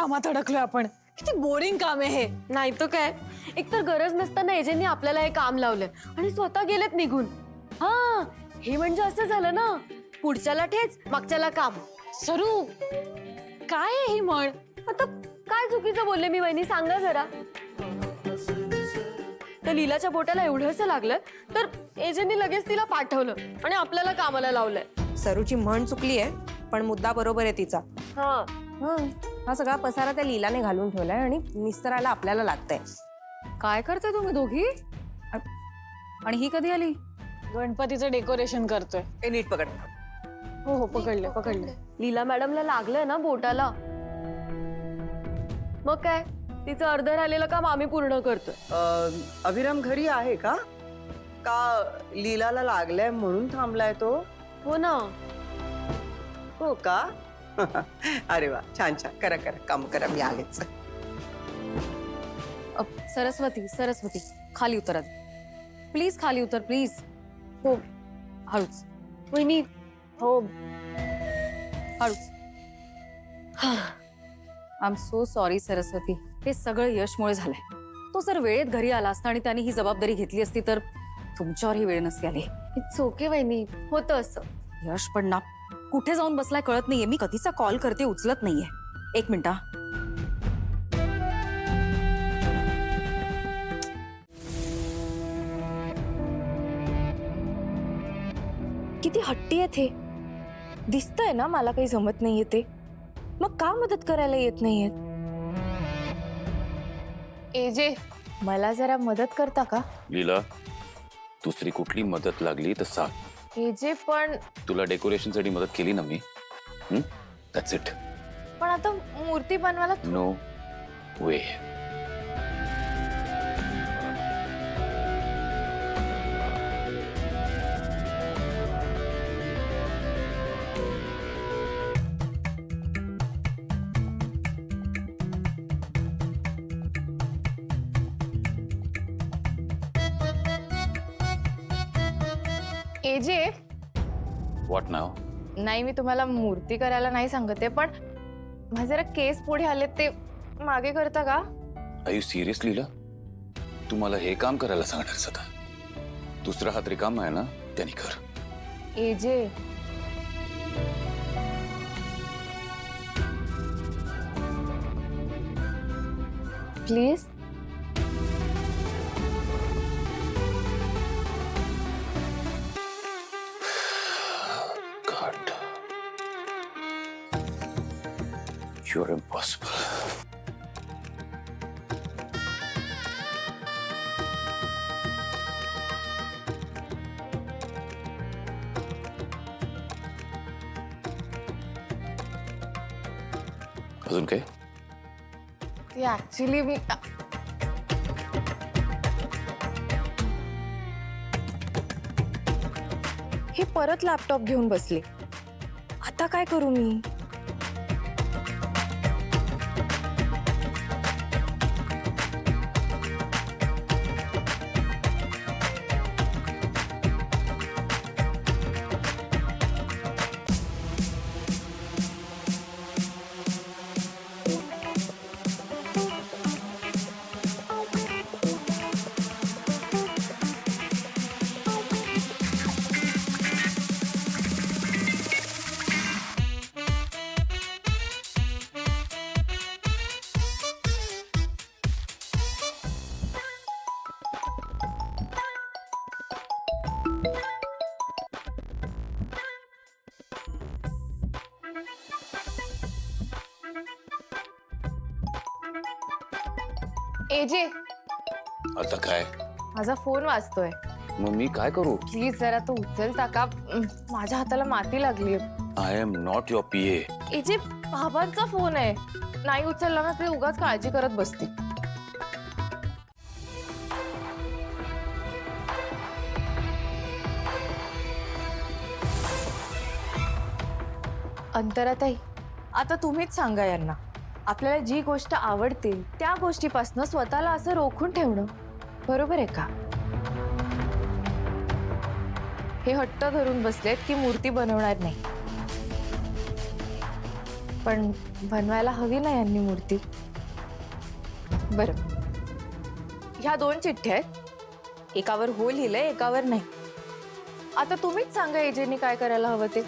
कामात अडकलोय आपण. किती बोरिंग काम आहे हे. नाही तो काय, एकतर गरज नसताना एजंटनी आपल्याला हे काम लावलंय आणि स्वतः गेलेत निघून. हा, हे म्हणजे असं झालं ना, पुढच्याला ठेच मागच्याला काम. सरू, काय आहे ही म्हण? आता काय चुकीचं बोलले मी वहिनी, सांगा जरा. तर लीलाच्या बोटाला एवढंसं लागलं तर एजंटनी लगेच तिला पाठवलं आणि आपल्याला कामाला लावलंय. सरूची म्हण चुकली आहे, पण मुद्दा बरोबर आहे तिचा. हा सगळा पसारा त्या लीलाने घालून ठेवलाय आणि निस्तरायला आपल्याला लागतंय. काय करताय तुम्ही दोघी? आणि ही कधी आली? गणपतीचं डेकोरेशन करतोय. ए नीट पकड. हो हो, पकडले पकडले. लीला मॅडमला लागलंय ना बोटाला, मग काय तिचं अर्ध राहिलेलं काम आम्ही पूर्ण करतोय. अभिराम घरी आहे का? लीलाला लागलाय म्हणून थांबलाय तो? हो ना. हो का? अरे वा, छान छान. करा करा, काम करा, मी आलेच. सरस्वती सरस्वती खाली उतरा प्लीज, खाली उतर प्लीज. हो, हळूच वहिनी. हो, हळूच. I am so sorry Saraswati, हे सगळं यशमुळे झालंय. तो जर वेळेत घरी आला असता आणि त्याने ही जबाबदारी घेतली असती तर तुमच्यावर ही वेळ नसती आली. इट्स ओके वहिनी, होतं असं. यश पण ना कुठे जाऊन बसलाय कळत नाहीये. मी कधीचा कॉल करते, उचलत नाहीये. एक मिनिट. किती हट्टी आहेत हे. दिसतंय ना मला काही जमत नाहीये ते, मग का मदत करायला येत नाहीयेत? एजे, मला जरा मदत करता का? लीला, दुसरी कुठली मदत लागली तर सांग. एजे पण तुला डेकोरेशन साठी मदत केली ना मी. That's it. पण आता मूर्ती बनवायला नो वे. एजे, व्हॉट नाव? नाही मी तुम्हाला मूर्ती करायला नाही सांगते, पण माझे जरा केस पुढे आले ते मागे करता का? आर यू सिरियस लीला? तू मला हे काम करायला सांगणार सदा? दुसरा हात रिकामा आहे ना, त्याने कर. AJ, please. God. You're impossible. अजून काय? ती ऍक्च्युली मी हे परत लॅपटॉप घेऊन बसले. आता काय करू मी? एजे, आता काय? माझा फोन वाजतोय. मग मी काय करू? प्लीज जरा तो उचलता का? माझ्या हाताला माती लागली. I am not your PA. AJ, बाबांचा फोन आहे. नाही उचलला ना ते उगाच काळजी करत बसते. अंतराताई, आता तुम्हीच सांगा यांना, आपल्याला जी गोष्ट आवडते त्या गोष्टीपासून स्वतःला असं रोखून ठेवणं बरोबर आहे का? हे हट्ट धरून बसलेत की मूर्ती बनवणार नाही. पण बनवायला हवी ना यांनी मूर्ती. बरं, ह्या 2 चिठ्ठ्या आहेत. एकावर हो लिहिलंय, एकावर नाही. आता तुम्हीच सांगा एजेंनी काय करायला हवं ते.